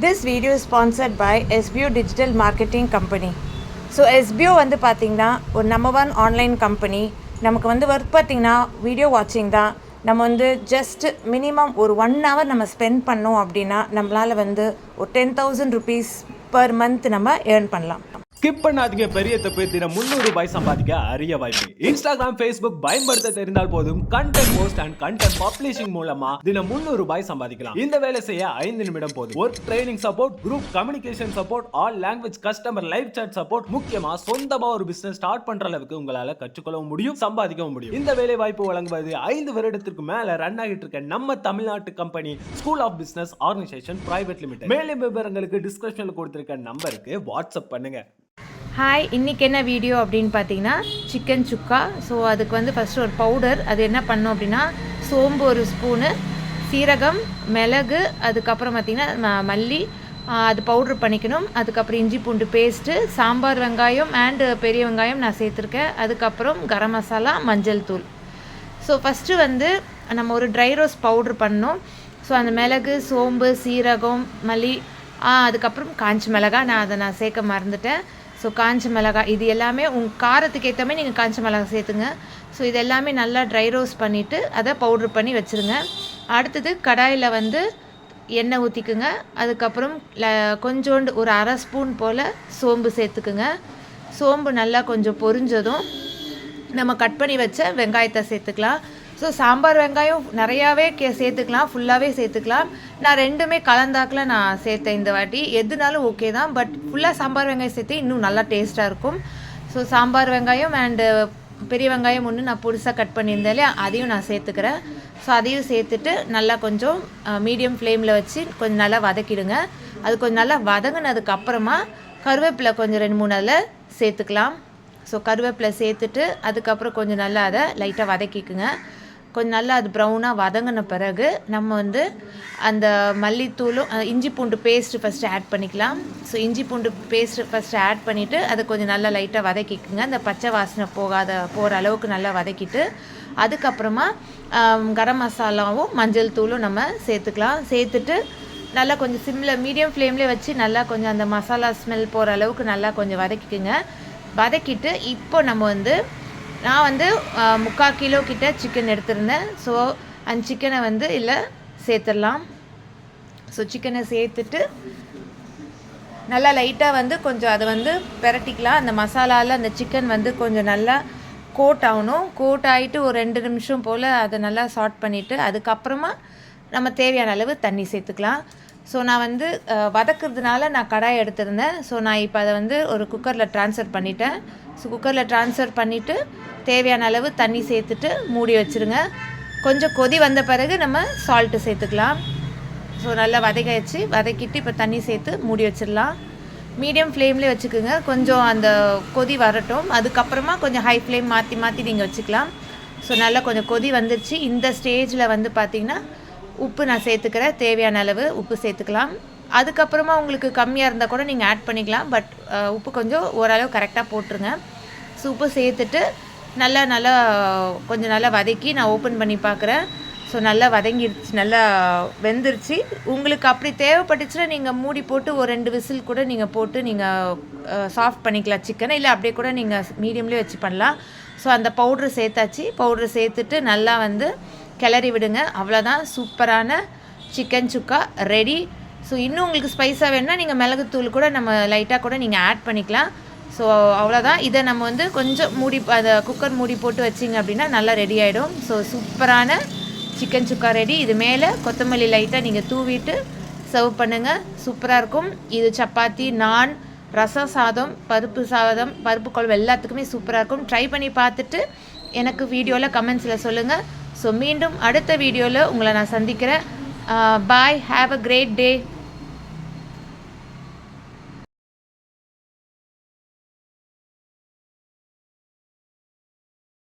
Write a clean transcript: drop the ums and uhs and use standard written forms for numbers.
This video is sponsored by SBO Digital Marketing Company. So SBO வந்து பார்த்திங்கன்னா ஒரு number 1 online company. நமக்கு வந்து ஒர்க் பார்த்திங்கன்னா வீடியோ வாட்சிங் தான். நம்ம வந்து ஜஸ்ட் மினிமம் ஒரு 1 hour நம்ம ஸ்பெண்ட் பண்ணோம் அப்படின்னா நம்மளால் வந்து ஒரு 10,000 rupees per month நம்ம ஏர்ன் பண்ணலாம். ஸ்கிப் பண்ணாதீங்க, பெரிய தப்பு. தினம் 300 ரூபாய் சம்பாதிக்க அரிய வாய்ப்பு. இன்ஸ்டாகிராம், ஃபேஸ்புக் பயன்படுத்த தெரிந்தால் போதும் content post and content publishing மூலமா தினம் 300 ரூபாய் சம்பாதிக்கலாம். இந்த வேலை செய்ய 5 நிமிடம் போதும். Work training support, group communication support, all language customer live chat support, முக்கியமா சொந்தமா ஒரு பிசினஸ் ஸ்டார்ட் பண்ற அளவுக்கு உங்களால கற்றுக்கொள்ளவும் முடியும், சம்பாதிக்கவும் முடியும். இந்த வேலை வாய்ப்பு வழங்குவது 5 வருடத்திற்கு மேல ரன் ஆகிட்டு இருக்க நம்ம தமிழ்நாட்டு company school of business organisation private limited. மேலும் விவரங்களுக்கு டிஸ்கிரிப்ஷன்ல கொடுத்திருக்க நம்பருக்கு வாட்ஸ்அப் பண்ணுங்க. ஹாய், இன்றைக்கி என்ன வீடியோ அப்படின்னு பார்த்தீங்கன்னா சிக்கன் சுக்கா. ஸோ அதுக்கு வந்து ஃபஸ்ட்டு ஒரு பவுடர், அது என்ன பண்ணோம் அப்படின்னா சோம்பு ஒரு ஸ்பூனு, சீரகம், மிளகு, அதுக்கப்புறம் பார்த்திங்கன்னா மல்லி, அது பவுட்ரு பண்ணிக்கணும். அதுக்கப்புறம் இஞ்சி பூண்டு பேஸ்ட்டு, சாம்பார் வெங்காயம் அண்டு பெரிய வெங்காயம் நான் சேர்த்துருக்கேன். அதுக்கப்புறம் கரம் மசாலா, மஞ்சள் தூள். ஸோ ஃபஸ்ட்டு வந்து நம்ம ஒரு ட்ரை ரோஸ்ட் பவுட்ரு பண்ணோம். ஸோ அந்த மிளகு, சோம்பு, சீரகம், மல்லி, அதுக்கப்புறம் காஞ்ச மிளகாய், நான் சேர்க்க மறந்துட்டேன். ஸோ காஞ்ச மிளகாய், இது எல்லாமே உங்கள் காரத்துக்கு ஏற்ற மாதிரி நீங்கள் காஞ்ச மிளகாய் சேர்த்துங்க. ஸோ இது எல்லாமே நல்லா ட்ரை ரோஸ்ட் பண்ணிவிட்டு அதை பவுட்ரு பண்ணி வச்சுருங்க. அடுத்தது கடாயில் வந்து எண்ணெய் ஊற்றிக்குங்க. அதுக்கப்புறம் கொஞ்சோண்டு ஒரு அரை ஸ்பூன் போல் சோம்பு சேர்த்துக்குங்க. சோம்பு நல்லா கொஞ்சம் பொரிஞ்சதும் நம்ம கட் பண்ணி வச்ச வெங்காயத்தை சேர்த்துக்கலாம். ஸோ சாம்பார் வெங்காயம் நிறையாவே சேர்த்துக்கலாம், ஃபுல்லாகவே சேர்த்துக்கலாம். நான் ரெண்டுமே கலந்தாக்கில் நான் சேர்த்தேன் இந்த வாட்டி. எதுனாலும் ஓகே தான், பட் ஃபுல்லாக சாம்பார் வெங்காயம் சேர்த்து இன்னும் நல்லா டேஸ்ட்டாக இருக்கும். ஸோ சாம்பார் வெங்காயம் அண்டு பெரிய வெங்காயம் ஒன்று நான் புதுசாக கட் பண்ணியிருந்தேன் இல்லையா, அதையும் நான் சேர்த்துக்கிறேன். ஸோ அதையும் சேர்த்துட்டு நல்லா கொஞ்சம் மீடியம் ஃப்ளேமில் வச்சு கொஞ்சம் நல்லா வதக்கிடுங்க. அது கொஞ்சம் நல்லா வதங்கினதுக்கப்புறமா கருவேப்பிலை கொஞ்சம் 2-3 அதில் சேர்த்துக்கலாம். ஸோ கருவேப்பிலை சேர்த்துட்டு அதுக்கப்புறம் கொஞ்சம் நல்லா அதை லைட்டாக வதக்கிக்குங்க. கொஞ்சம் நல்லா அது ப்ரௌனாக வதங்கின பிறகு நம்ம வந்து அந்த மல்லித்தூளும் இஞ்சி பூண்டு பேஸ்ட்டு ஃபஸ்ட்டு ஆட் பண்ணிக்கலாம். ஸோ இஞ்சி பூண்டு பேஸ்ட்டு ஃபஸ்ட்டு ஆட் பண்ணிவிட்டு அதை கொஞ்சம் நல்லா லைட்டாக வதக்கிக்குங்க. அந்த பச்சை வாசனை போகிற அளவுக்கு நல்லா வதக்கிட்டு அதுக்கப்புறமா கரம் மசாலாவும் மஞ்சள் தூளும் நம்ம சேர்த்துக்கலாம். சேர்த்துட்டு நல்லா கொஞ்சம் சிம்மில் மீடியம் ஃப்ளேம்லேயே வச்சு நல்லா கொஞ்சம் அந்த மசாலா ஸ்மெல் போகிற அளவுக்கு நல்லா கொஞ்சம் வதக்கிக்குங்க. வதக்கிட்டு இப்போ நம்ம வந்து நான் வந்து 3/4 கிலோ கிட்ட சிக்கன் எடுத்திருந்தேன். ஸோ அந்த சிக்கனை வந்து இல்லை சேர்த்துடலாம். ஸோ சிக்கனை சேர்த்துட்டு நல்லா லைட்டாக வந்து கொஞ்சம் அதை வந்து பிரட்டிக்கலாம். அந்த மசாலாவில் அந்த சிக்கன் வந்து கொஞ்சம் நல்லா கோட் ஆகணும். கோட் ஆகிட்டு ஒரு 2 நிமிஷம் போல் அதை நல்லா சாட் பண்ணிவிட்டு அதுக்கப்புறமா நம்ம தேவையான அளவு தண்ணி சேர்த்துக்கலாம். ஸோ நான் வந்து வதக்கிறதுனால நான் கடாய் எடுத்திருந்தேன். ஸோ நான் இப்போ அதை வந்து ஒரு குக்கரில் ட்ரான்ஸ்ஃபர் பண்ணிட்டேன். ஸோ குக்கரில் ட்ரான்ஸ்ஃபர் பண்ணிவிட்டு தேவையான அளவு தண்ணி சேர்த்துட்டு மூடி வச்சுருங்க. கொஞ்சம் கொதி வந்த பிறகு நம்ம சால்ட்டு சேர்த்துக்கலாம். ஸோ நல்லா வதக்கிட்டு இப்போ தண்ணி சேர்த்து மூடி வச்சிடலாம். மீடியம் ஃப்ளேம்லேயே வச்சுக்கோங்க. கொஞ்சம் அந்த கொதி வரட்டும். அதுக்கப்புறமா கொஞ்சம் ஹை ஃப்ளேம் மாற்றி நீங்கள் வச்சுக்கலாம். ஸோ நல்லா கொஞ்சம் கொதி வந்துருச்சு. இந்த ஸ்டேஜில் வந்து பார்த்திங்கன்னா உப்பு நான் சேர்த்துக்கிறேன். தேவையான அளவு உப்பு சேர்த்துக்கலாம். அதுக்கப்புறமா உங்களுக்கு கம்மியாக இருந்தால் கூட நீங்கள் ஆட் பண்ணிக்கலாம். பட் உப்பு கொஞ்சம் ஓரளவு கரெக்டாக போட்டுருங்க. ஸோ உப்பு சேர்த்துட்டு நல்லா கொஞ்சம் நல்லா வதக்கி நான் ஓப்பன் பண்ணி பார்க்குறேன். ஸோ நல்லா வதங்கிடுச்சு, நல்லா வெந்துருச்சு. உங்களுக்கு அப்படி தேவைப்பட்டுச்சுன்னா நீங்கள் மூடி போட்டு ஒரு 2 விசில் கூட நீங்கள் போட்டு நீங்கள் சாஃப்ட் பண்ணிக்கலாம் சிக்கனை. இல்லை அப்படியே கூட நீங்கள் மீடியம்லேயே வச்சு பண்ணலாம். ஸோ அந்த பவுட்ரு சேர்த்தாச்சு. பவுட்ரு சேர்த்துட்டு நல்லா வந்து கிளறி விடுங்க. அவ்வளோதான், சூப்பரான சிக்கன் சுக்கா ரெடி. ஸோ இன்னும் உங்களுக்கு ஸ்பைஸாக வேணுன்னா நீங்கள் மிளகுத்தூள் கூட நம்ம லைட்டாக கூட நீங்கள் ஆட் பண்ணிக்கலாம். ஸோ அவ்வளோதான். இதை நம்ம வந்து கொஞ்சம் அதை குக்கர் மூடி போட்டு வச்சிங்க அப்படின்னா நல்லா ரெடி ஆகிடும். ஸோ சூப்பரான சிக்கன் சுக்கா ரெடி. இது மேலே கொத்தமல்லி லைட்டாக நீங்கள் தூவிட்டு சர்வ் பண்ணுங்கள். சூப்பராக இருக்கும். இது சப்பாத்தி, நான், ரசம் சாதம், பருப்பு குழம்பு எல்லாத்துக்குமே சூப்பராக இருக்கும். ட்ரை பண்ணி பார்த்துட்டு எனக்கு வீடியோவில் கமெண்ட்ஸில் சொல்லுங்கள். ஸோ மீண்டும் அடுத்த வீடியோவில் உங்களை நான் சந்திக்கிறேன். பாய், ஹாவ் அ கிரேட் டே.